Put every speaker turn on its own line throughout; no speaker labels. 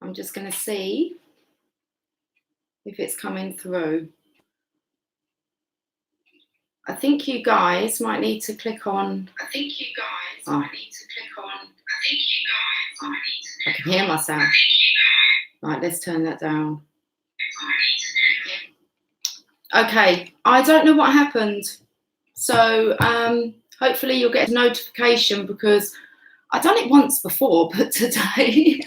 I'm just going to see if it's coming through. I think you guys might need to click on. I can hear myself. Right, let's turn that down. Okay, I don't know what happened. So hopefully you'll get a notification, because I've done it once before, but today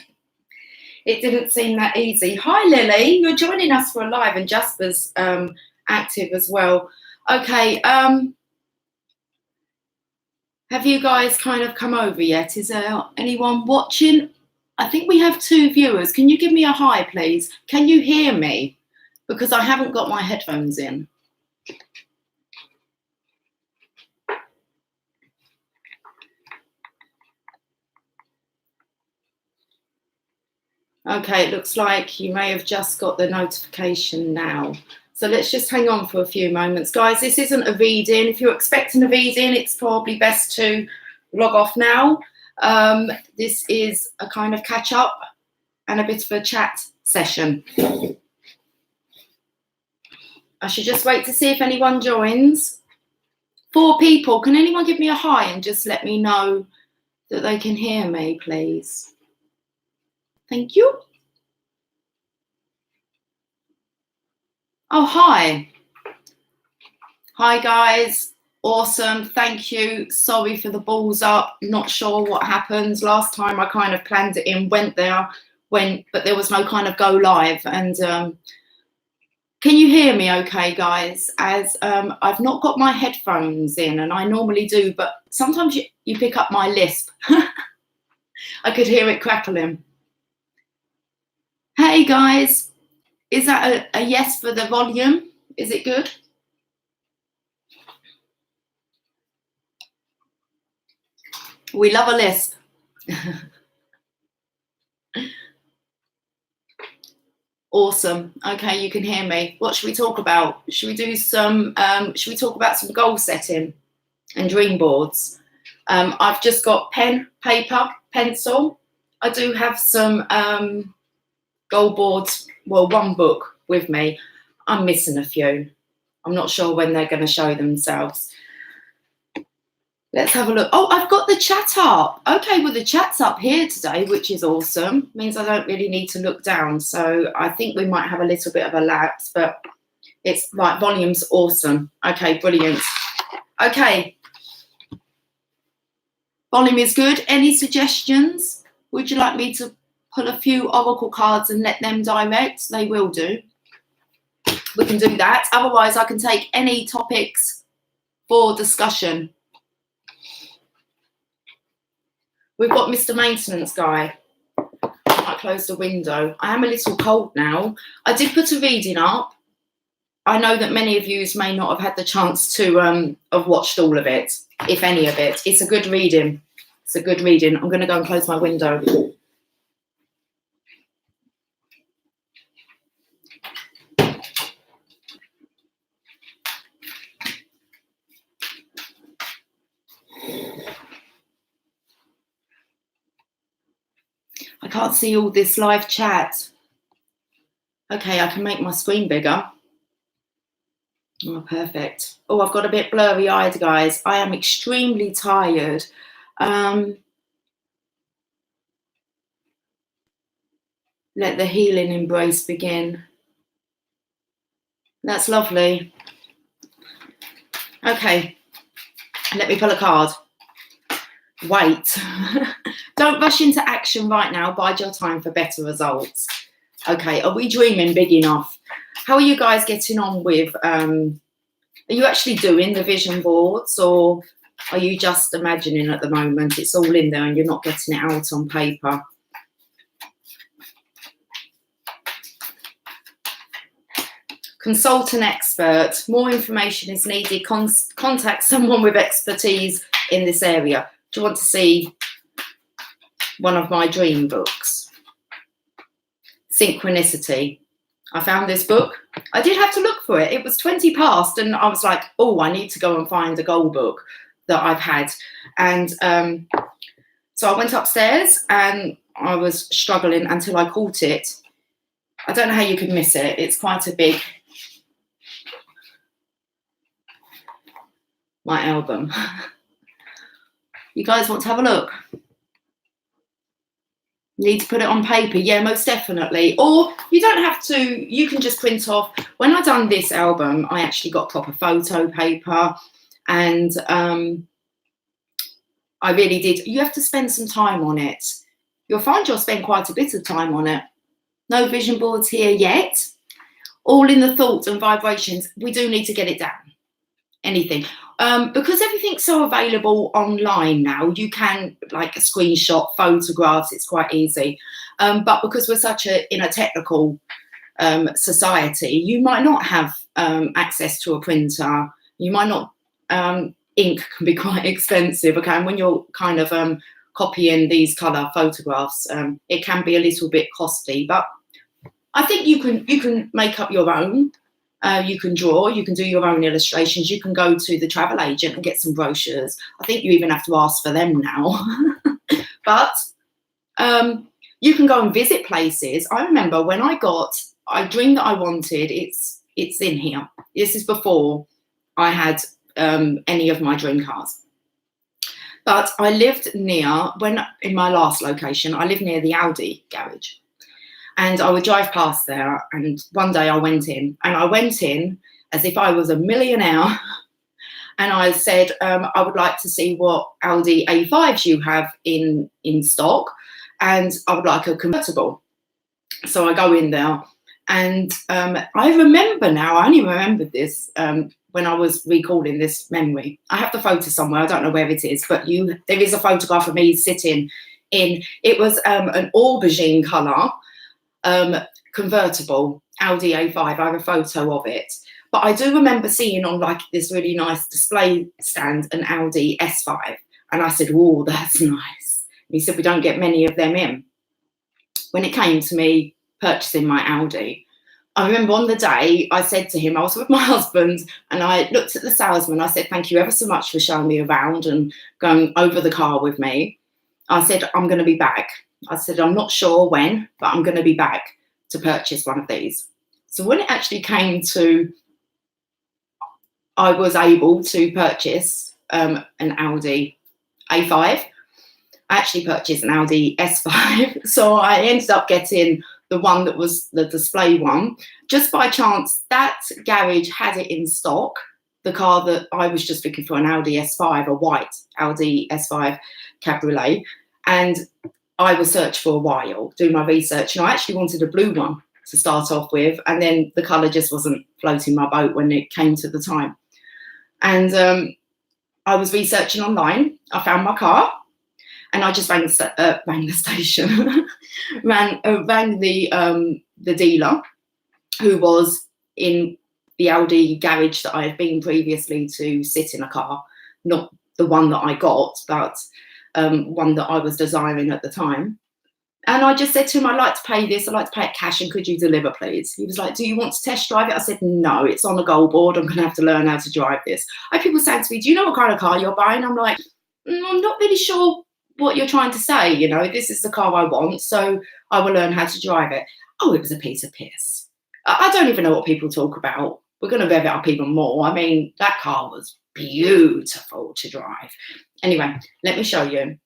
it didn't seem that easy. Hi, Lily. You're joining us for a live, and Jasper's active as well. Okay. Have you guys kind of come over yet? Is there anyone watching? I think we have 2 viewers. Can you give me a hi, please? Can you hear me? Because I haven't got my headphones in. Okay, it looks like you may have just got the notification now. So let's just hang on for a few moments. Guys, this isn't a read-in. If you're expecting a read-in, it's probably best to log off now. This is a kind of catch-up and a bit of a chat session. I should just wait to see if anyone joins. 4 people. Can anyone give me a hi and just let me know that they can hear me, please? Thank you. Oh, hi. Hi, guys. Awesome. Thank you. Sorry for the balls up. Not sure what happened. Last time I kind of planned it in, went there, but there was no kind of go live. And can you hear me okay, guys? As I've not got my headphones in, and I normally do, but sometimes you pick up my lisp. I could hear it crackling. Hey, guys. Is that a yes for the volume? Is it good? We love a lisp. Awesome. Okay, you can hear me. What should we talk about? Should we do some? Should we talk about some goal setting and dream boards? I've just got pen, paper, pencil. I do have some goal boards. Well, one book with me. I'm missing a few. I'm not sure when they're going to show themselves. Let's have a look. Oh, I've got the chat up. Okay, well, the chat's up here today, which is awesome. Means I don't really need to look down. So I think we might have a little bit of a lapse, but it's right. Volume's awesome. Okay, brilliant. Okay. Volume is good. Any suggestions? Would you like me to pull a few oracle cards and let them direct? They will do. We can do that. Otherwise, I can take any topics for discussion. We've got Mr. Maintenance Guy. I closed the window. I am a little cold now. I did put a reading up. I know that many of you may not have had the chance to have watched all of it, if any of it. It's a good reading. It's a good reading. I'm going to go and close my window. I can't see all this live chat. Okay, I can make my screen bigger. Oh, perfect. Oh, I've got a bit blurry-eyed, guys. I am extremely tired. Let the healing embrace begin. That's lovely. Okay, let me pull a card. Wait. Don't rush into action right now. Bide your time for better results. Okay, are we dreaming big enough? How are you guys getting on with, are you actually doing the vision boards, or are you just imagining at the moment? It's all in there and you're not getting it out on paper. Consult an expert. More information is needed. Contact someone with expertise in this area. Do you want to see one of my dream books? Synchronicity. I found this book. I did have to look for it. It was 20 past and I was like, oh, I need to go and find a goal book that I've had. And so I went upstairs and I was struggling until I caught it. I don't know how you could miss it. It's quite a big, my album. You guys want to have a look? Need to put it on paper? Yeah, most definitely. Or you don't have to, you can just print off. When I done this album, I actually got proper photo paper, and I really did. You have to spend some time on it. You'll find you'll spend quite a bit of time on it. No vision boards here yet. All in the thoughts and vibrations. We do need to get it down. Anything. Because everything's so available online now, you can like screenshot photographs. It's quite easy. But because we're in a technical society, you might not have access to a printer. You might not. Ink can be quite expensive. Okay, and when you're kind of copying these colour photographs, it can be a little bit costly. But I think you can make up your own. You can draw, you can do your own illustrations, you can go to the travel agent and get some brochures. I think you even have to ask for them now. But you can go and visit places. I remember when I dreamed that I wanted, it's in here. This is before I had any of my dream cars. But I lived in my last location, I lived near the Audi garage. And I would drive past there, and one day I went in as if I was a millionaire. And I said, I would like to see what Audi A5s you have in stock, and I would like a convertible. So I go in there, and I remember now, I only remembered this when I was recalling this memory. I have the photo somewhere, I don't know where it is, but there is a photograph of me sitting in, it was an aubergine colour, convertible Audi A5. I have a photo of it, but I do remember seeing on like this really nice display stand an Audi S5, and I said, "Oh, that's nice." And he said, "We don't get many of them in." When it came to me purchasing my Audi, I remember on the day I said to him, I was with my husband, and I looked at the salesman. I said, "Thank you ever so much for showing me around and going over the car with me." I said, "I'm going to be back." I said, "I'm not sure when, but I'm going to be back to purchase one of these." So when it actually came to, I was able to purchase an Audi A5. I actually purchased an Audi S5. So I ended up getting the one that was the display one. Just by chance, that garage had it in stock. The car that I was just looking for, an Audi S5, a white Audi S5 Cabriolet. And I was searching for a while, doing my research, and I actually wanted a blue one to start off with, and then the colour just wasn't floating my boat when it came to the time. And I was researching online. I found my car, and I just rang the station, rang the dealer, who was in the Audi garage that I had been previously to sit in a car, not the one that I got, but one that I was desiring at the time. And I just said to him, "I'd like to pay this, I'd like to pay it cash, and could you deliver, please?" He was like, "Do you want to test drive it?" I said, "No, it's on a goal board, I'm going to have to learn how to drive this." I had people saying to me, "Do you know what kind of car you're buying?" I'm like, "I'm not really sure what you're trying to say, this is the car I want, so I will learn how to drive it." Oh, it was a piece of piss. I don't even know what people talk about. We're going to rev it up even more. I mean, that car was beautiful to drive. Anyway, let me show you.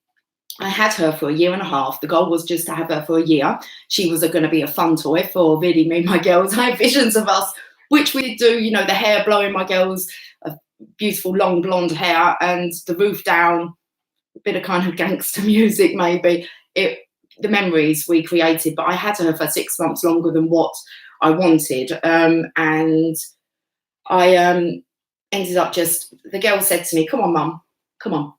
I had her for a year and a half. The goal was just to have her for a year. She was going to be a fun toy for really me and my girls. I had visions of us, which we do, the hair blowing, my girls, beautiful long blonde hair, and the roof down, a bit of kind of gangster music maybe. The memories we created, but I had her for 6 months longer than what I wanted. And I ended up the girl said to me, "Come on, Mum, come on.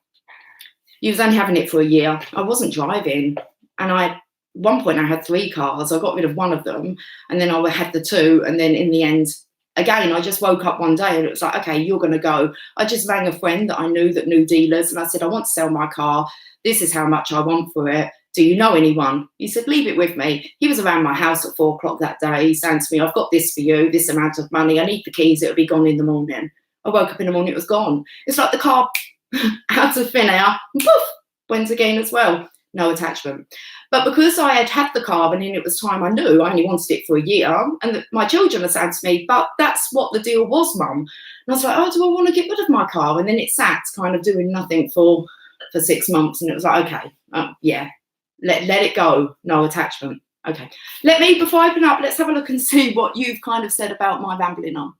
You was only having it for a year." I wasn't driving. And at one point I had 3 cars. I got rid of one of them, and then I had the 2. And then in the end, again, I just woke up one day and it was like, "Okay, you're going to go." I just rang a friend that I knew that knew dealers, and I said, "I want to sell my car. This is how much I want for it. Do you know anyone?" He said, "Leave it with me." He was around my house at 4 o'clock that day. He's saying to me, "I've got this for you, this amount of money. I need the keys. It'll be gone in the morning." I woke up in the morning, it was gone. It's like the car out of thin air, poof, went again as well. no attachment. But because I had the car and then it was time, I knew I only wanted it for a year, and my children are saying to me, but that's what the deal was, Mum. And I was like, oh, do I want to get rid of my car? And then it sat kind of doing nothing for 6 months, and it was like, okay, yeah, let it go, no attachment. Okay, before I open up, let's have a look and see what you've kind of said about my rambling on.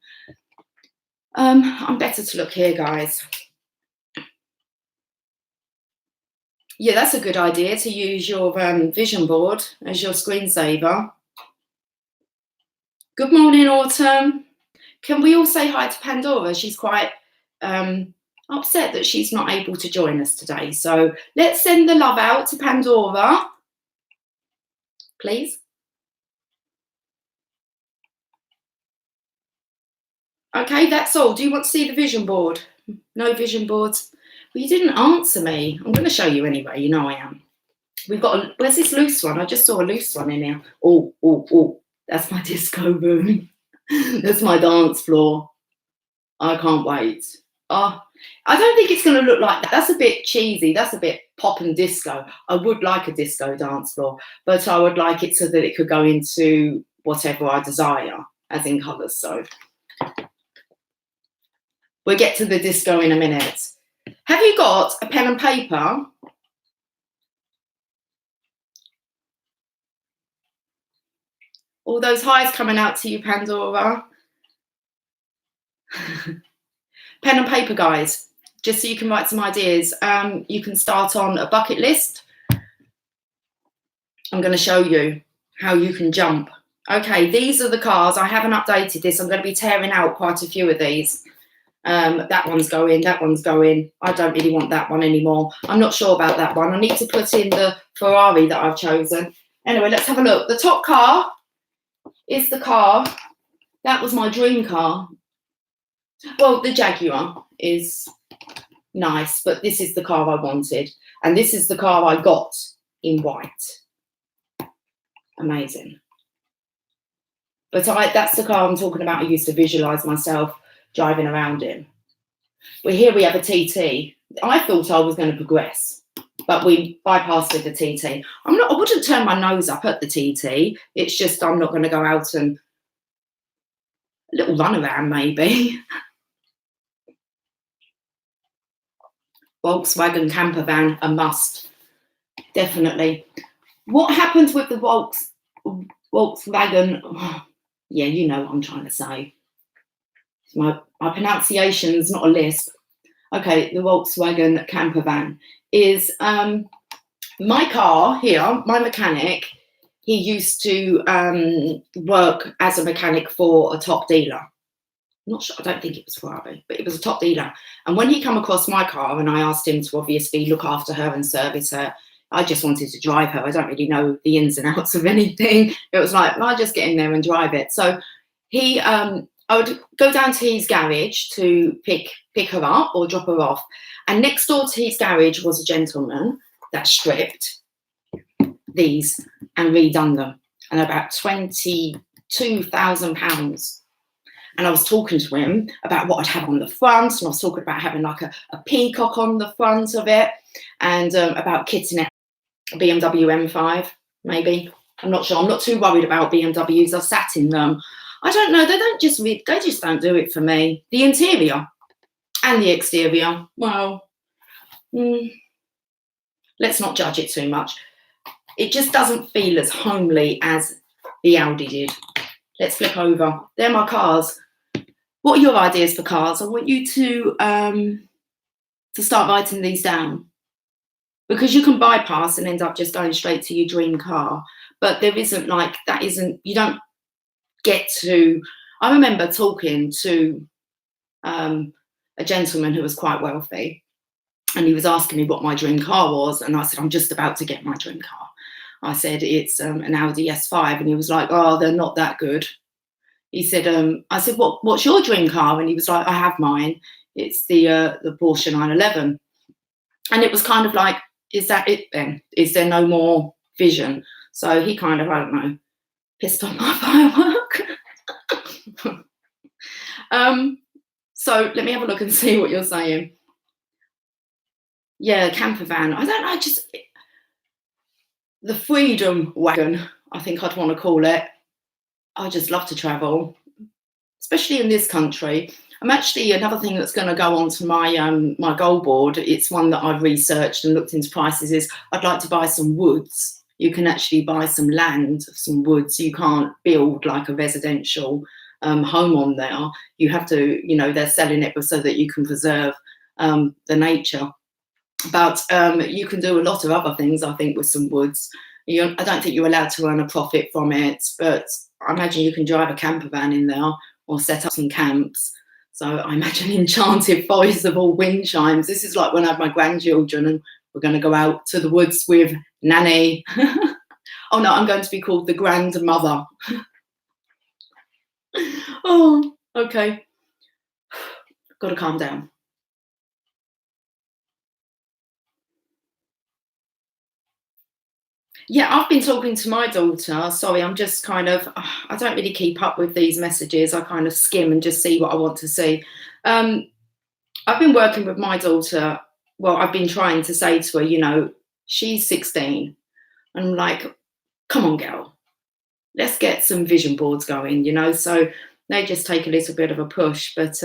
I'm better to look here, guys. Yeah, that's a good idea, to use your vision board as your screensaver. Good morning, Autumn. Can we all say hi to Pandora? She's quite upset that she's not able to join us today. So let's send the love out to Pandora, please. Okay, that's all. Do you want to see the vision board? No vision boards. Well, you didn't answer me. I'm going to show you anyway. You know I am. We've got where's this loose one? I just saw a loose one in here. Oh, that's my disco room. That's my dance floor. I can't wait. Oh, I don't think it's going to look like that. That's a bit cheesy. That's a bit pop and disco. I would like a disco dance floor, but I would like it so that it could go into whatever I desire, as in colours. So we'll get to the disco in a minute. Have you got a pen and paper? All those highs coming out to you, Pandora. Pen and paper, guys, just so you can write some ideas. You can start on a bucket list. I'm going to show you how you can jump. Okay, these are the cars. I haven't updated this. I'm going to be tearing out quite a few of these. That one's going, that one's going. I don't really want that one anymore. I'm not sure about that one. I need to put in the Ferrari that I've chosen. Anyway, let's have a look. The top car is the car. That was my dream car. Well, the Jaguar is nice, but this is the car I wanted. And this is the car I got in white. Amazing. But that's the car I'm talking about. I used to visualise myself driving around in. But here we have a TT. I thought I was going to progress, but we bypassed with the TT. I wouldn't turn my nose up at the TT. It's just I'm not going to go out and a little run around maybe. Volkswagen camper van, a must, definitely. What happens with the Volkswagen? Oh, yeah, you know what I'm trying to say. My pronunciation's not a lisp. Okay, the Volkswagen camper van is my car here. My mechanic, he used to work as a mechanic for a top dealer. I'm not sure, I don't think it was Ferrari, but it was a top dealer. And when he come across my car and I asked him to obviously look after her and service her, I just wanted to drive her. I don't really know the ins and outs of anything. It was like, I'll just get in there and drive it. So he, I would go down to his garage to pick her up or drop her off. And next door to his garage was a gentleman that stripped these and redone them. And about £22,000. And I was talking to him about what I'd have on the front, and I was talking about having like a peacock on the front of it, and about kitting it BMW M5, maybe. I'm not sure. I'm not too worried about BMWs. I've sat in them. I don't know. They just don't do it for me. The interior and the exterior, well, let's not judge it too much. It just doesn't feel as homely as the Audi did. Let's flip over. They're my cars. What are your ideas for cars? I want you to start writing these down, because you can bypass and end up just going straight to your dream car. But there isn't like, that isn't, you don't get to, I remember talking to a gentleman who was quite wealthy, and he was asking me what my dream car was. And I said, I'm just about to get my dream car. I said, it's an Audi S5. And he was like, oh, they're not that good. He said, I said, what's your dream car? And he was like, I have mine. It's the Porsche 911. And it was kind of like, is that it then? Is there no more vision? So he kind of, I don't know, pissed on my firework. So let me have a look and see what you're saying. Yeah, camper van. I don't know, the freedom wagon, I think I'd want to call it. I just love to travel, especially in this country. I'm actually, another thing that's going to go onto my my goal board, it's one that I've researched and looked into prices, is I'd like to buy some woods. You can actually buy some land, some woods. You can't build like a residential home on there. You have to, you know, they're selling it so that you can preserve the nature. But you can do a lot of other things, I think, with some woods. I don't think you're allowed to earn a profit from it, but I imagine you can drive a camper van in there or set up some camps. So I imagine enchanted forest of all wind chimes. This is like when I have my grandchildren and we're going to go out to the woods with Nanny. Oh no, I'm going to be called the grandmother. Oh, okay. Got to calm down. Yeah, I've been talking to my daughter. Sorry, I'm just kind of, I don't really keep up with these messages. I kind of skim and just see what I want to see. I've been working with my daughter. Well, I've been trying to say to her, you know, she's 16. I'm like, come on, girl, let's get some vision boards going, you know. So they just take a little bit of a push. But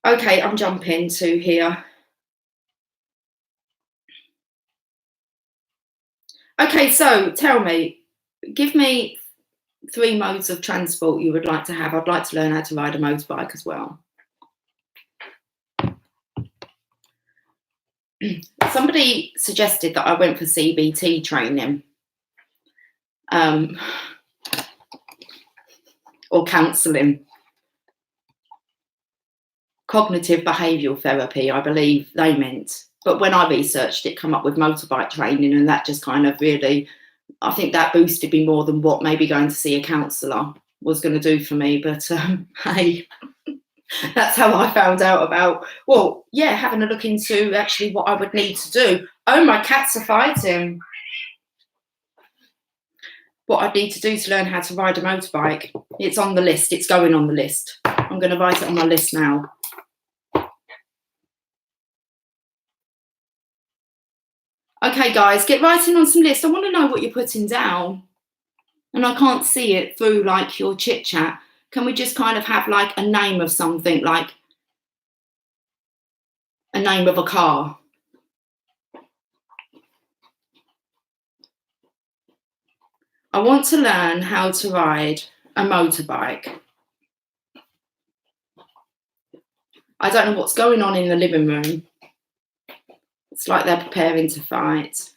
okay, I'm jumping to here. Okay, so tell me, give me 3 modes of transport you would like to have. I'd like to learn how to ride a motorbike as well. Somebody suggested that I went for CBT training or counselling. Cognitive behavioural therapy, I believe they meant. But when I researched it, come up with motorbike training, and that just kind of really, I think that boosted me more than what maybe going to see a counsellor was going to do for me. But hey, that's how I found out about, well, yeah, having a look into actually what I would need to do. Oh, my cats are fighting. What I'd need to do to learn how to ride a motorbike. It's on the list. It's going on the list. I'm going to write it on my list now. Okay, guys, get writing on some lists. I want to know what you're putting down. And I can't see it through like your chit chat. Can we just kind of have like a name of something, like a name of a car? I want to learn how to ride a motorbike. I don't know what's going on in the living room. It's like they're preparing to fight.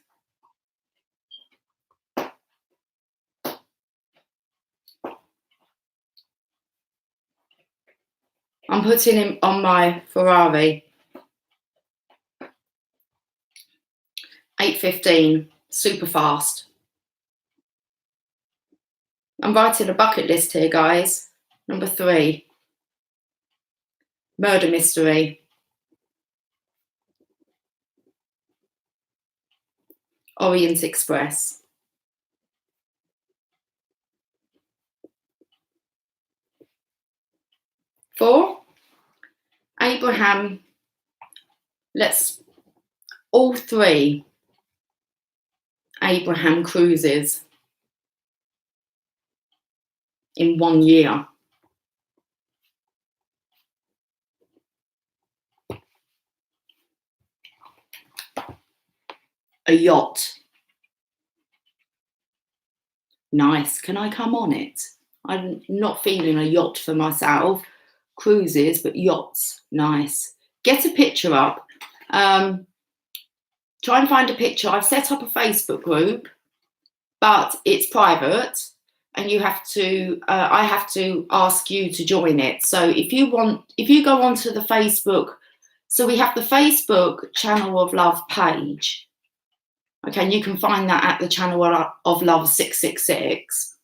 I'm putting him on my Ferrari. 8:15, super fast. I'm writing a bucket list here, guys. Number 3, murder mystery. Orient Express. 4, Abraham. Let's all 3 Abraham cruises in 1 year. A yacht. Nice. Can I come on it? I'm not feeling a yacht for myself. Cruises, but yachts. Nice. Get a picture up. Try and find a picture. I've set up a Facebook group, but it's private, and you have to. I have to ask you to join it. So if you go onto the Facebook, so we have the Facebook Channel of Love page. Okay, and you can find that at the Channel of Love 666.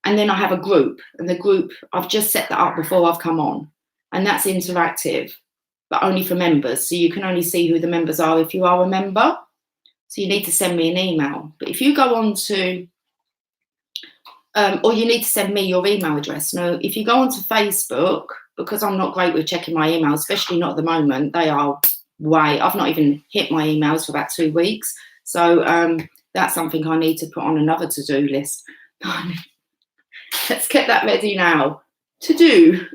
And then I have a group, and the group, I've just set that up before I've come on, and that's interactive, but only for members. So you can only see who the members are if you are a member. So you need to send me an email. But if you go on to, or you need to send me your email address. Now, if you go onto Facebook, because I'm not great with checking my emails, especially not at the moment, they are way, I've not even hit my emails for about 2 weeks. So that's something I need to put on another to-do list. Let's get that ready now. To do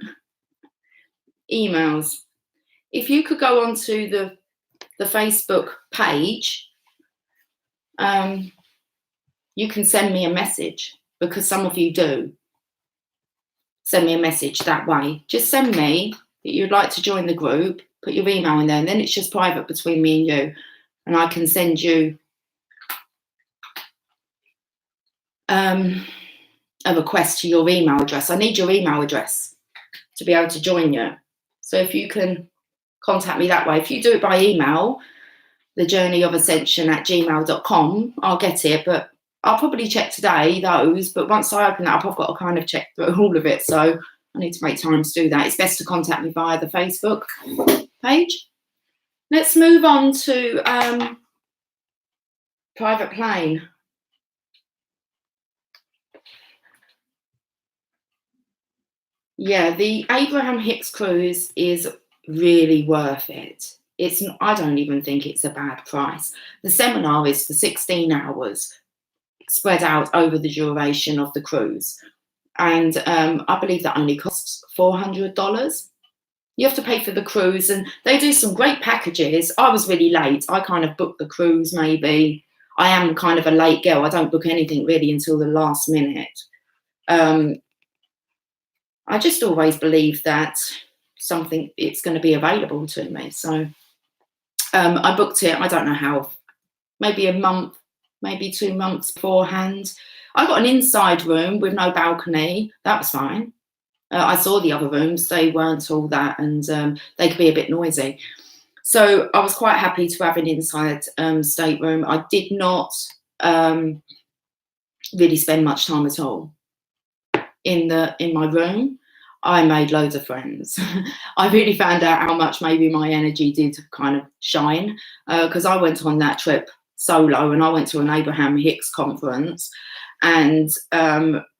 emails. If you could go onto the Facebook page, you can send me a message, because some of you do send me a message that way. Just send me that you'd like to join the group, put your email in there, and then it's just private between me and you, and I can send you a request to your email address. I need your email address to be able to join you. So if you can contact me that way. If you do it by email, thejourneyofascension@gmail.com, I'll get it, but I'll probably check today those, but once I open that up, I've got to kind of check through all of it, so I need to make time to do that. It's best to contact me via the Facebook page. Let's move on to private plane. Yeah, the Abraham Hicks cruise is really worth it. I don't even think it's a bad price. The seminar is for 16 hours, spread out over the duration of the cruise. And I believe that only costs $400. You have to pay for the cruise, and they do some great packages. I was really late. I kind of booked the cruise maybe. I am kind of a late girl. I don't book anything really until the last minute. I just always believe that it's going to be available to me. So I booked it, I don't know how, maybe a month, maybe 2 months beforehand. I got an inside room with no balcony. That was fine. I saw the other rooms. They weren't all that, and they could be a bit noisy. So I was quite happy to have an inside stateroom. I did not really spend much time at all in my room. I made loads of friends. I really found out how much maybe my energy did kind of shine, because I went on that trip solo, and I went to an Abraham Hicks conference, and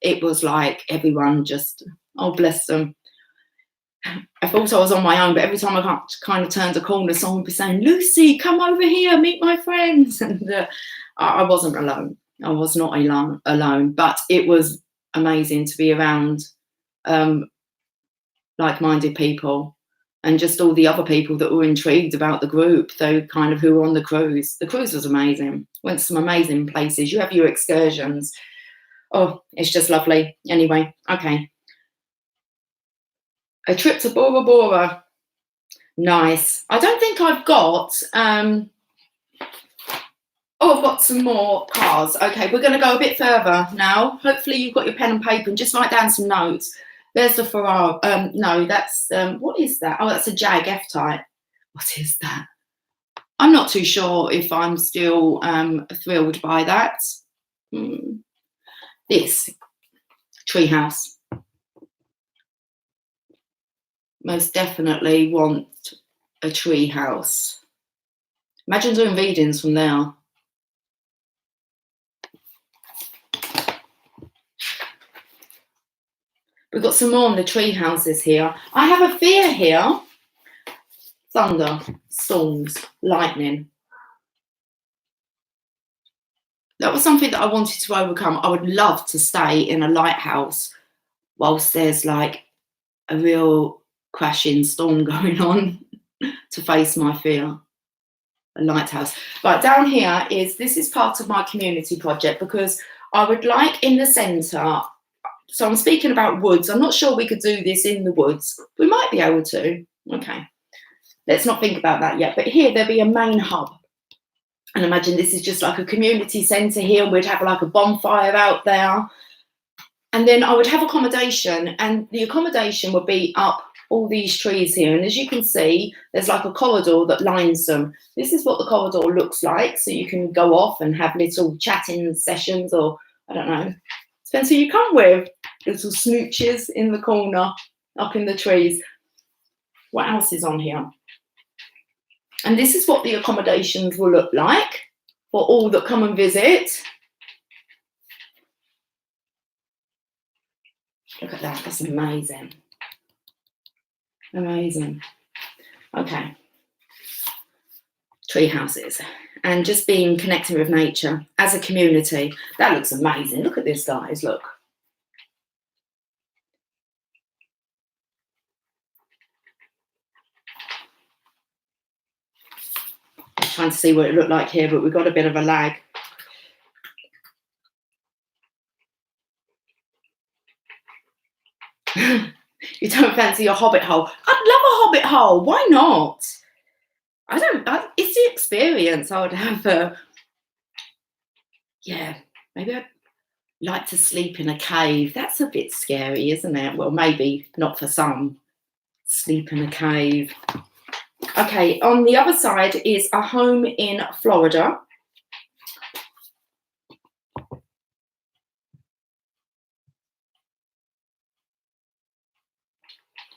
it was like everyone just, oh bless them. I thought I was on my own, but every time I kind of turned a corner, someone would be saying, "Lucy, come over here, meet my friends." And I wasn't alone. I was not alone, but it was amazing to be around like-minded people, and just all the other people that were intrigued about the group, though, kind of who were on the cruise. The cruise was amazing. Went to some amazing places. You have your excursions. Oh, it's just lovely. Anyway, okay. A trip to Bora Bora. Nice. I don't think I've got... I've got some more cars. Okay, we're going to go a bit further now. Hopefully you've got your pen and paper and just write down some notes. There's the Ferrari. No, that's... what is that? Oh, that's a Jag F-Type. What is that? I'm not too sure if I'm still thrilled by that. This treehouse. Most definitely want a treehouse. Imagine doing readings from there. We've got some more on the tree houses here. I have a fear here. Thunder, storms, lightning. That was something that I wanted to overcome. I would love to stay in a lighthouse whilst there's like a real crashing storm going on to face my fear. A lighthouse. Right, down here this is part of my community project, because I would like in the centre, so I'm speaking about woods. I'm not sure we could do this in the woods. We might be able to. Okay, let's not think about that yet. But here there'll be a main hub. And imagine this is just like a community centre here, and we'd have like a bonfire out there. And then I would have accommodation, and the accommodation would be up all these trees here. And as you can see, there's like a corridor that lines them. This is what the corridor looks like. So you can go off and have little chatting sessions, or I don't know, depends who you come with. Little smooches in the corner, up in the trees. What else is on here? And this is what the accommodations will look like for all that come and visit. Look at that, that's amazing. Amazing. Okay. tree houses, and just being connected with nature as a community. That looks amazing. Look at this, guys, look. Trying to see what it looked like here, but we've got a bit of a lag. You don't fancy a hobbit hole? I'd love a hobbit hole. Why not? It's the experience. I would have yeah, maybe I'd like to sleep in a cave. That's a bit scary, isn't it? Well, maybe not for some. Sleep in a cave. Okay, on the other side is a home in Florida.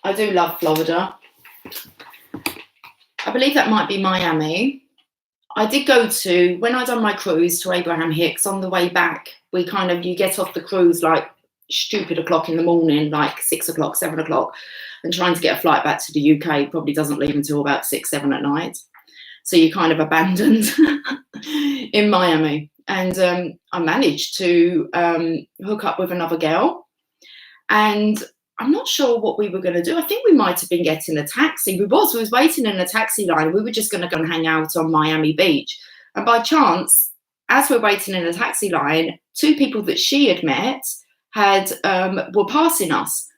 I do love Florida. I believe that might be Miami. I did go to, when I done my cruise to Abraham Hicks, on the way back, you get off the cruise like stupid o'clock in the morning, like 6 o'clock, 7 o'clock, and trying to get a flight back to the UK probably doesn't leave until about 6, 7 at night. So you're kind of abandoned in Miami. And I managed to hook up with another girl, and I'm not sure what we were going to do. I think we might have been getting a taxi. We was waiting in a taxi line. We were just going to go and hang out on Miami Beach. And by chance, as we're waiting in a taxi line, 2 people that she had met were passing us.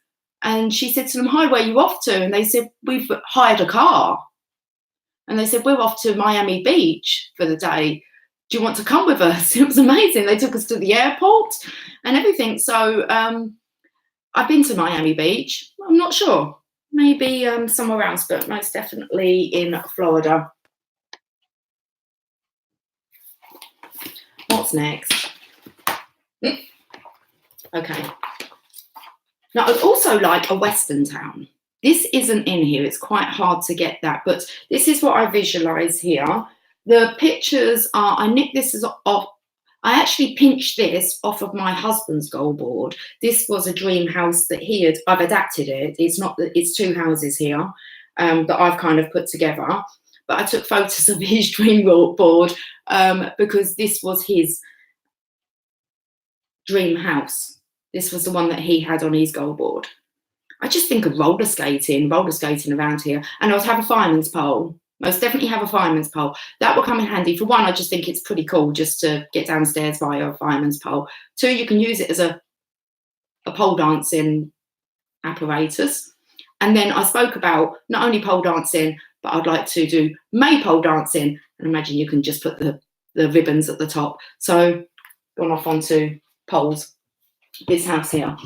And she said to them, "Hi, where are you off to?" And they said, "We've hired a car." And they said, "We're off to Miami Beach for the day. Do you want to come with us?" It was amazing. They took us to the airport and everything. So I've been to Miami Beach. I'm not sure. Maybe somewhere else, but most definitely in Florida. What's next? Okay. Now, I'd also like a Western town. This isn't in here. It's quite hard to get that, but this is what I visualize here. The pictures are, I nicked this off. I actually pinched this off of my husband's goal board. This was a dream house that I've adapted it. It's 2 houses here that I've kind of put together. But I took photos of his dream board because this was his dream house. This was the one that he had on his goal board. I just think of roller skating around here. And I would have a fireman's pole. Most definitely have a fireman's pole. That will come in handy. For one, I just think it's pretty cool just to get downstairs via a fireman's pole. 2, you can use it as a pole dancing apparatus. And then I spoke about not only pole dancing, but I'd like to do maypole dancing. And imagine you can just put the ribbons at the top. So gone off onto poles. This house here.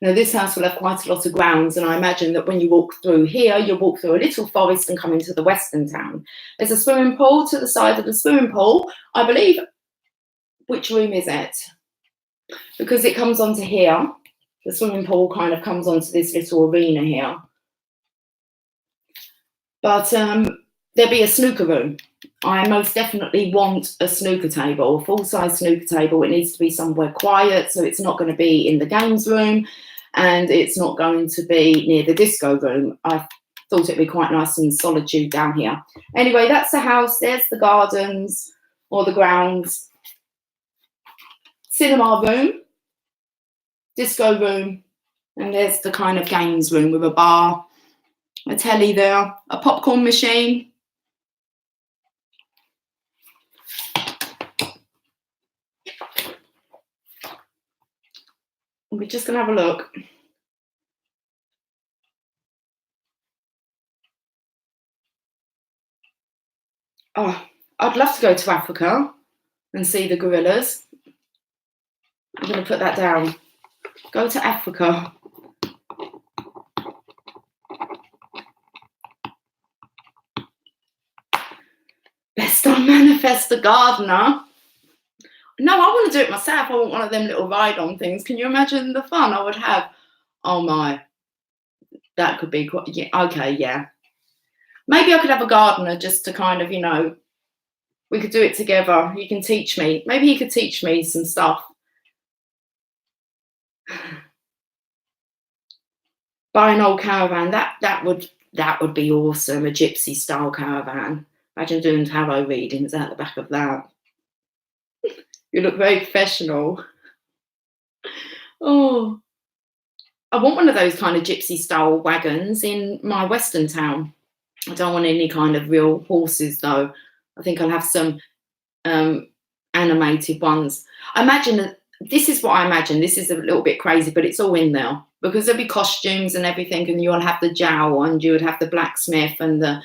Now, this house will have quite a lot of grounds, and I imagine that when you walk through here, you'll walk through a little forest and come into the Western town. There's a swimming pool to the side of the swimming pool. I believe, which room is it? Because it comes onto here. The swimming pool kind of comes onto this little arena here. But there'll be a snooker room. I most definitely want a snooker table, a full-size snooker table. It needs to be somewhere quiet, so it's not going to be in the games room, and it's not going to be near the disco room. I thought it'd be quite nice and solitude down here. Anyway, that's the house. There's the gardens or the grounds. Cinema room, disco room, and there's the kind of games room with a bar, a telly there, a popcorn machine. We're just going to have a look. Oh, I'd love to go to Africa and see the gorillas. I'm going to put that down. Go to Africa. Best I manifest a gardener. No, I want to do it myself. I want one of them little ride-on things. Can you imagine the fun I would have? Oh my, that could be quite, yeah, okay, yeah. Maybe I could have a gardener just to kind of, we could do it together. You can teach me. Maybe he could teach me some stuff. Buy an old caravan. That would be awesome. A gypsy style caravan. Imagine doing tarot readings out the back of that. You look very professional. Oh, I want one of those kind of gypsy style wagons in my western town. I don't want any kind of real horses though. I think I'll have some animated ones. I imagine that this is what I imagine. This is a little bit crazy, but it's all in there because there'll be costumes and everything, and you'll have the jowl, and you would have the blacksmith and the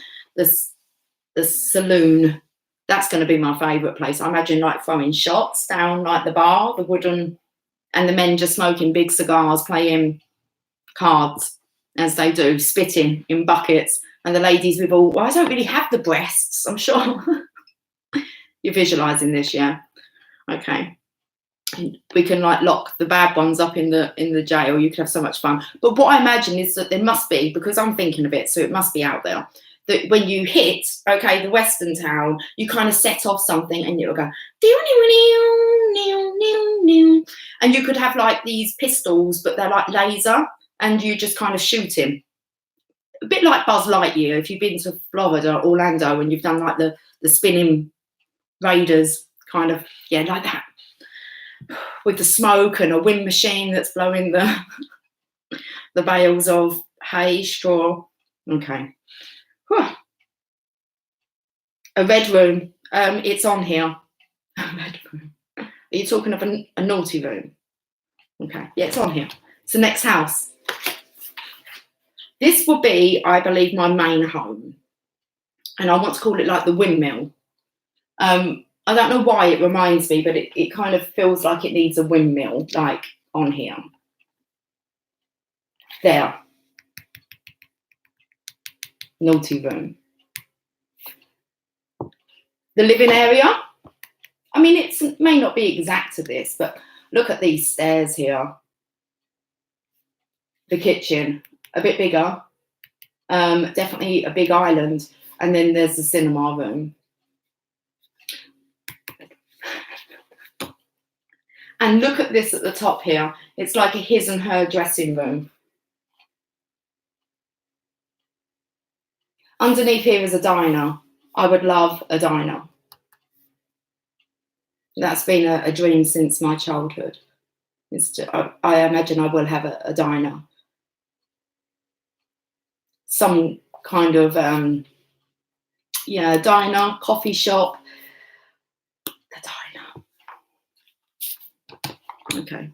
saloon. That's going to be my favourite place. I imagine like throwing shots down like the bar, the wooden, and the men just smoking big cigars, playing cards as they do, spitting in buckets, and the ladies with all. Well, I don't really have the breasts. I'm sure you're visualising this, yeah. Okay. We can like lock the bad ones up in the jail. You could have so much fun. But what I imagine is that there must be, because I'm thinking of it, so it must be out there, that when you hit, okay, the western town, you kind of set off something and you'll go, and you could have like these pistols, but they're like laser, and you just kind of shoot him. A bit like Buzz Lightyear, if you've been to Florida, Orlando, and you've done like the spinning raiders, kind of, yeah, like that. With the smoke and a wind machine that's blowing the bales of hay, straw. Okay. Whew. A red room. It's on here. A red room. Are you talking of a naughty room? Okay. Yeah, it's on here. It's the next house. This will be, I believe, my main home. And I want to call it like the windmill. I don't know why it reminds me, but it kind of feels like it needs a windmill, like on here. There. Naughty room. The living area. I mean, it may not be exact to this, but look at these stairs here. The kitchen, a bit bigger. Definitely a big island. And then there's the cinema room. And look at this at the top here. It's like a his and her dressing room. Underneath here is a diner. I would love a diner. That's been a dream since my childhood. I imagine I will have a diner. Some kind of, diner, coffee shop. A diner. Okay.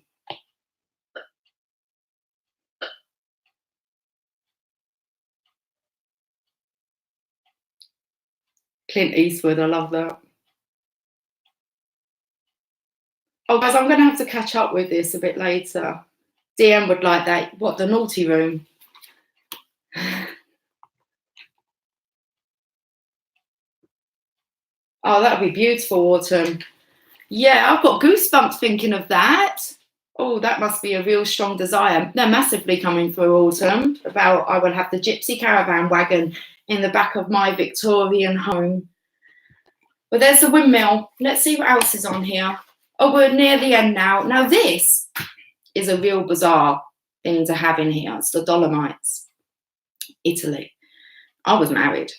Clint Eastwood, I love that. Oh, guys, I'm going to have to catch up with this a bit later. DM would like that. What, the naughty room? Oh, that would be beautiful, Autumn. Yeah, I've got goosebumps thinking of that. Oh, that must be a real strong desire. They're massively coming through, Autumn, about I will have the gypsy caravan wagon in the back of my Victorian home. But there's the windmill. Let's see what else is on here. Oh, we're near the end now. Now, this is a real bizarre thing to have in here. It's the Dolomites, Italy. I was married,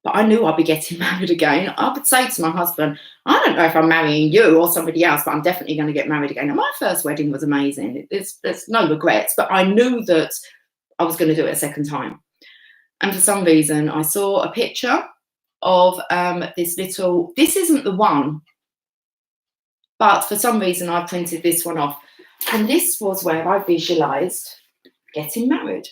but I knew I'd be getting married again. I would say to my husband, I don't know if I'm marrying you or somebody else, but I'm definitely going to get married again. And my first wedding was amazing. There's no regrets, but I knew that I was going to do it a second time. And for some reason, I saw a picture of this isn't the one, but for some reason I printed this one off. And this was where I visualised getting married.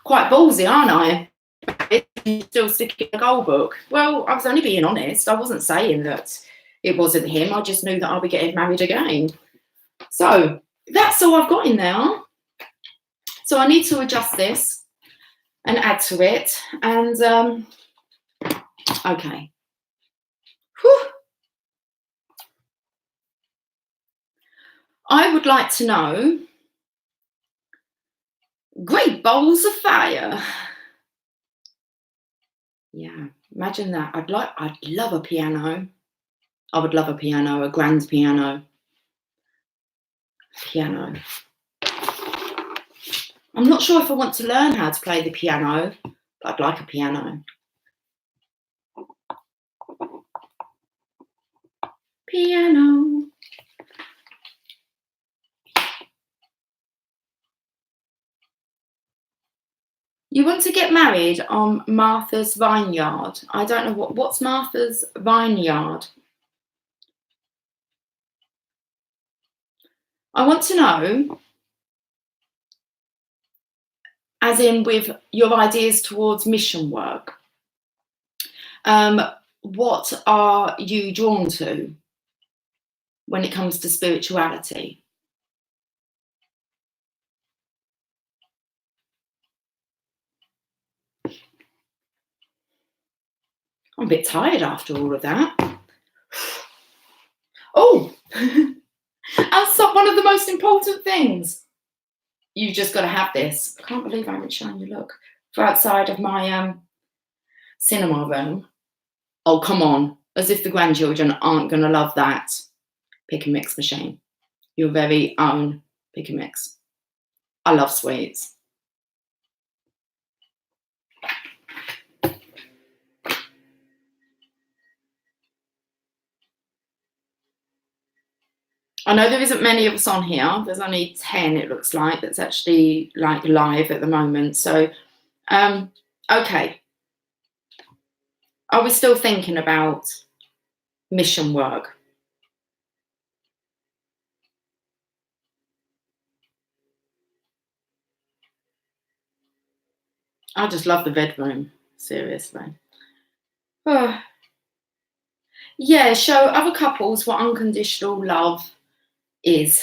Quite ballsy, aren't I? Still sticking a goal book. Well, I was only being honest. I wasn't saying that it wasn't him. I just knew that I'll be getting married again. So that's all I've got in there. So I need to adjust this and add to it. And okay. Whew. I would like to know, great bowls of fire. Yeah, imagine that. I'd love a piano. I would love a piano, a grand piano. Piano. I'm not sure if I want to learn how to play the piano, but I'd like a piano. Piano. You want to get married on Martha's Vineyard. I don't know what's Martha's Vineyard. I want to know, as in with your ideas towards mission work, what are you drawn to when it comes to spirituality? I'm a bit tired after all of that. Oh, that's one of the most important things. You've just got to have this. I can't believe I haven't shown you. Look, for outside of my cinema room. Oh, come on. As if the grandchildren aren't going to love that pick and mix machine. Your very own pick and mix. I love sweets. I know there isn't many of us on here. There's only 10, it looks like, that's actually like live at the moment. So, okay. Are we still thinking about mission work? I just love the bedroom, seriously. Oh. Yeah, show other couples what unconditional love is.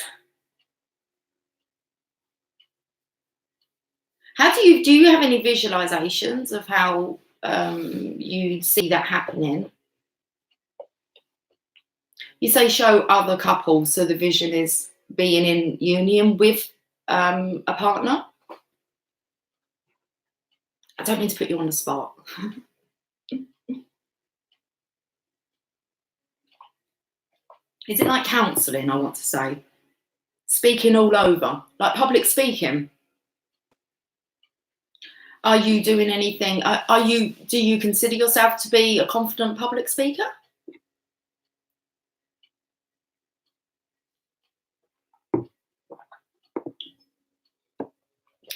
How do you have any visualizations of how you see that happening? You say show other couples, so the vision is being in union with a partner. I don't mean to put you on the spot. Is it like counselling, I want to say? Speaking all over, like public speaking? Are you doing anything? Do you consider yourself to be a confident public speaker?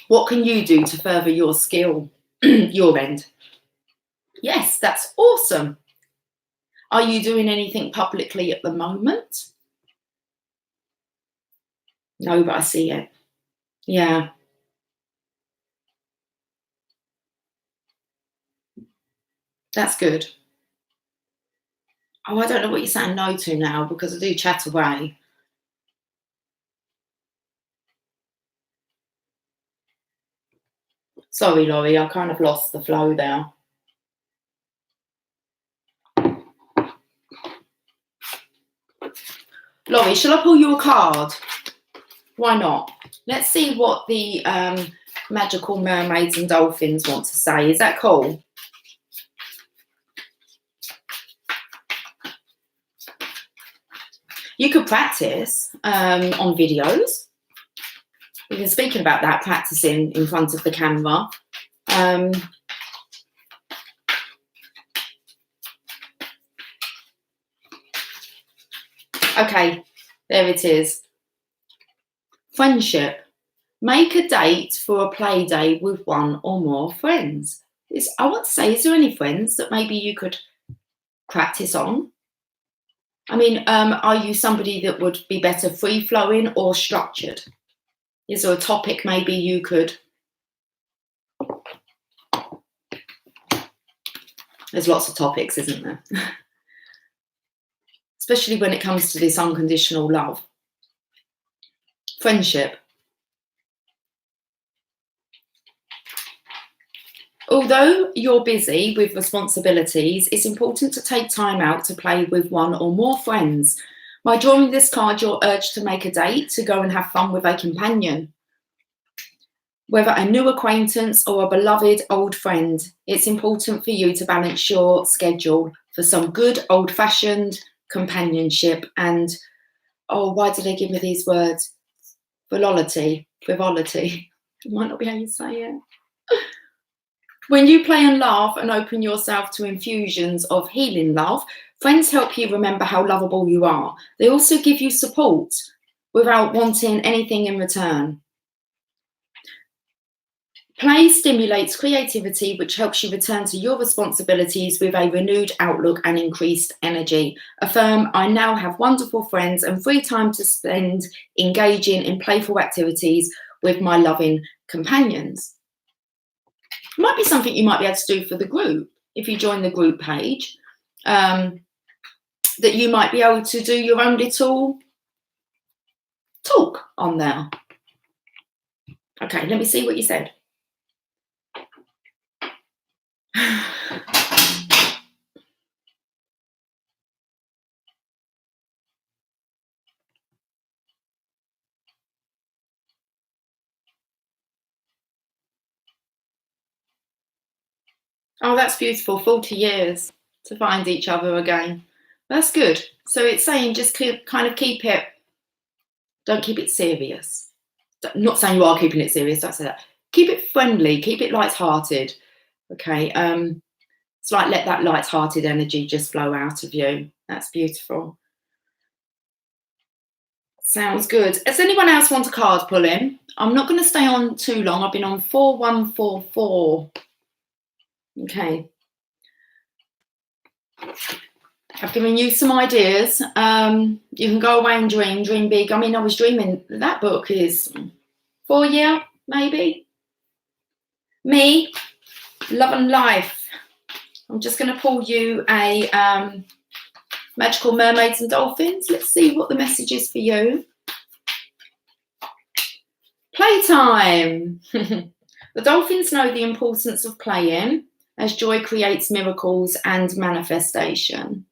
What can you do to further your skill, your end? Yes, that's awesome. Are you doing anything publicly at the moment? No, but I see it. Yeah. That's good. Oh, I don't know what you're saying no to now because I do chat away. Sorry, Laurie, I kind of lost the flow there. Laurie, shall I pull you a card? Why not? Let's see what the magical mermaids and dolphins want to say. Is that cool? You could practice on videos. We've been speaking about that, practicing in front of the camera. Okay, there it is. Friendship. Make a date for a play day with one or more friends. I want to say, is there any friends that maybe you could practice on? I mean, are you somebody that would be better free-flowing or structured? Is there a topic maybe you could... There's lots of topics, isn't there? Especially when it comes to this unconditional love. Friendship. Although you're busy with responsibilities, it's important to take time out to play with one or more friends. By drawing this card, you're urged to make a date to go and have fun with a companion. Whether a new acquaintance or a beloved old friend, it's important for you to balance your schedule for some good old-fashioned companionship and, oh, why did they give me these words? Frivolity. It might not be how you say it. When you play and laugh and open yourself to infusions of healing love, friends help you remember how lovable you are. They also give you support without wanting anything in return. Play stimulates creativity, which helps you return to your responsibilities with a renewed outlook and increased energy. Affirm, I now have wonderful friends and free time to spend engaging in playful activities with my loving companions. It might be something you might be able to do for the group if you join the group page, that you might be able to do your own little talk on there. Okay, let me see what you said. Oh, that's beautiful. 40 years to find each other again. That's good. So it's saying just kind of keep it, don't keep it serious. Not saying you are keeping it serious, don't say that. Keep it friendly, keep it light-hearted. Okay. It's like let that light-hearted energy just flow out of you. That's beautiful. Sounds good. Does anyone else want a card pulling? I'm not going to stay on too long. I've been on 4144. Okay. I've given you some ideas. You can go away and dream big. I mean, I was dreaming, that book is 4 year, maybe. Me, Love and Life. I'm just going to pull you a Magical Mermaids and Dolphins. Let's see what the message is for you. Playtime. The dolphins know the importance of playing, as joy creates miracles and manifestation.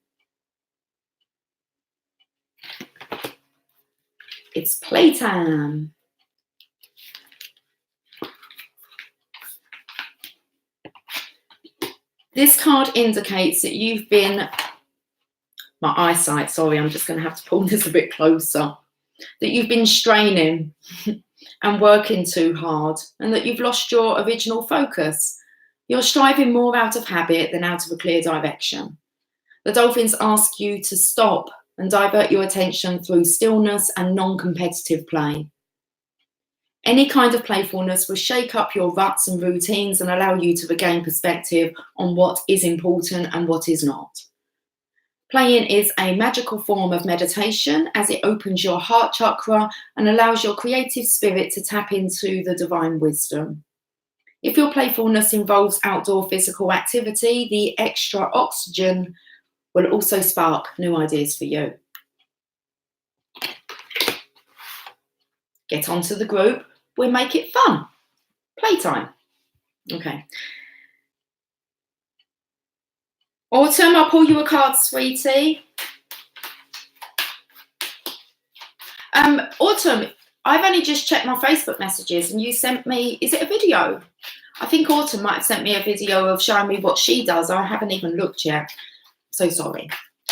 It's playtime. This card indicates that you've been, my eyesight, sorry, I'm just going to have to pull this a bit closer, that you've been straining and working too hard, and that you've lost your original focus. You're striving more out of habit than out of a clear direction. The dolphins ask you to stop and divert your attention through stillness and non-competitive play. Any kind of playfulness will shake up your ruts and routines and allow you to regain perspective on what is important and what is not. Playing is a magical form of meditation, as it opens your heart chakra and allows your creative spirit to tap into the divine wisdom. If your playfulness involves outdoor physical activity, the extra oxygen will also spark new ideas for you. Get onto the group. We'll make it fun. Playtime. Okay. Autumn, I'll pull you a card, sweetie. Autumn, I've only just checked my Facebook messages and you sent me, is it a video? I think Autumn might have sent me a video of showing me what she does. I haven't even looked yet. So sorry.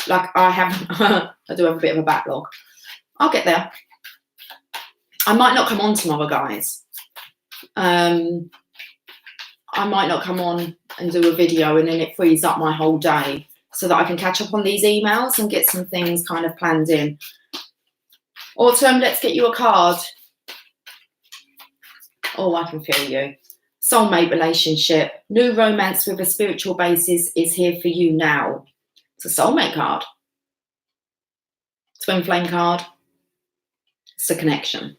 Like I haven't, I do have a bit of a backlog. I'll get there. I might not come on tomorrow, guys. I might not come on and do a video and then it frees up my whole day so that I can catch up on these emails and get some things kind of planned in. Autumn, let's get you a card. Oh, I can feel you. Soulmate relationship. New romance with a spiritual basis is here for you now. It's a soulmate card. Twin flame card. It's a connection.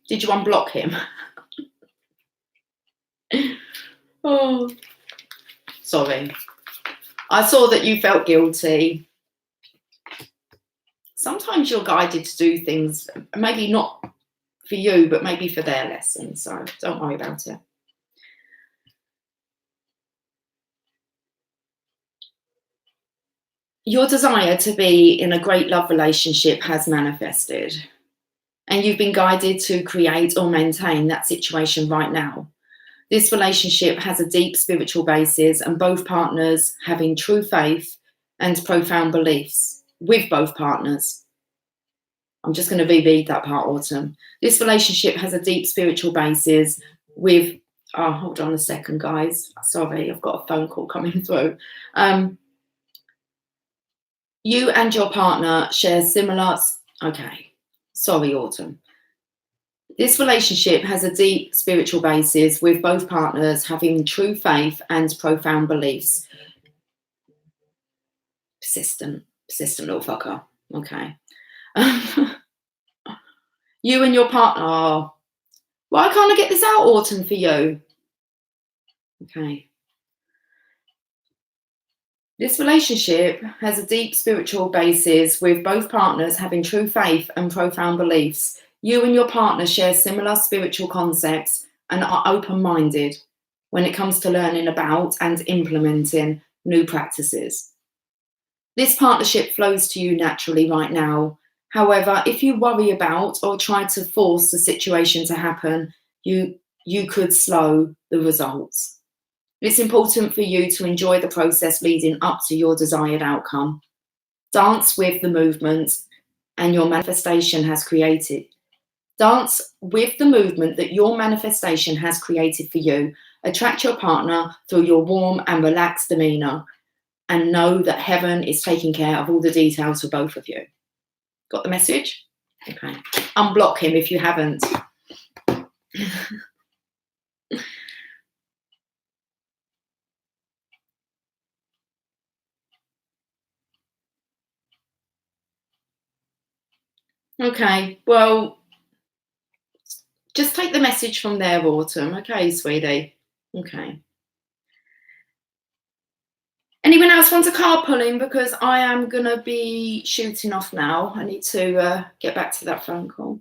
Did you unblock him? Oh, sorry. I saw that you felt guilty. Sometimes you're guided to do things, maybe not for you, but maybe for their lesson. So don't worry about it. Your desire to be in a great love relationship has manifested. And you've been guided to create or maintain that situation right now. This relationship has a deep spiritual basis and both partners having true faith and profound beliefs with both partners. I'm just going to reread that part, Autumn. This relationship has a deep spiritual basis with, oh, hold on a second, guys. Sorry, I've got a phone call coming through. You and your partner share similar, okay, sorry, Autumn. This relationship has a deep spiritual basis with both partners having true faith and profound beliefs. Persistent little fucker. Okay. You and your partner, oh, why can't I get this out, Autumn, for you? Okay. This relationship has a deep spiritual basis with both partners having true faith and profound beliefs. You and your partner share similar spiritual concepts and are open-minded when it comes to learning about and implementing new practices. This partnership flows to you naturally right now. However, if you worry about or try to force the situation to happen, you could slow the results. It's important for you to enjoy the process leading up to your desired outcome. Dance with the movement and your manifestation has created. Dance with the movement that your manifestation has created for you. Attract your partner through your warm and relaxed demeanor, and know that heaven is taking care of all the details for both of you. Got the message? Okay. Unblock him if you haven't. Okay, well, just take the message from there, Autumn. Okay, sweetie. Okay. Anyone else want a card pulling? Because I am going to be shooting off now. I need to get back to that phone call.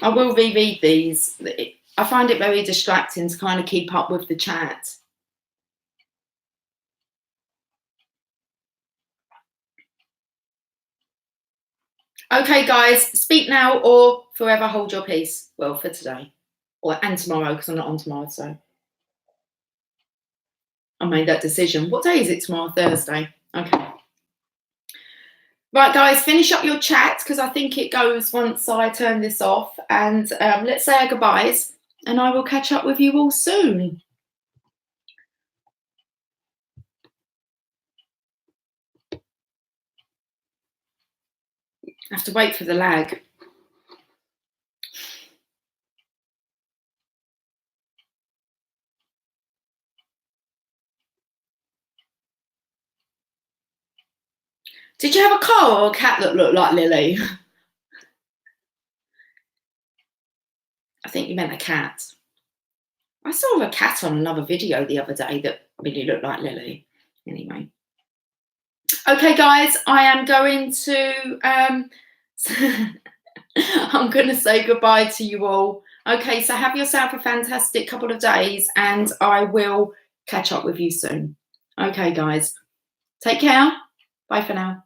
I will reread these. I find it very distracting to kind of keep up with the chat. Okay, guys, speak now or forever hold your peace. Well, for today and tomorrow, because I'm not on tomorrow, so I made that decision. What day is it tomorrow? Thursday. Okay. Right, guys, finish up your chat because I think it goes once I turn this off. And let's say our goodbyes, and I will catch up with you all soon. I have to wait for the lag. Did you have a car or a cat that looked like Lily? I think you meant a cat. I saw a cat on another video the other day that really looked like Lily. Anyway. Okay, guys, I am going to I'm going to say goodbye to you all. Okay, so have yourself a fantastic couple of days, and I will catch up with you soon. Okay, guys, take care. Bye for now.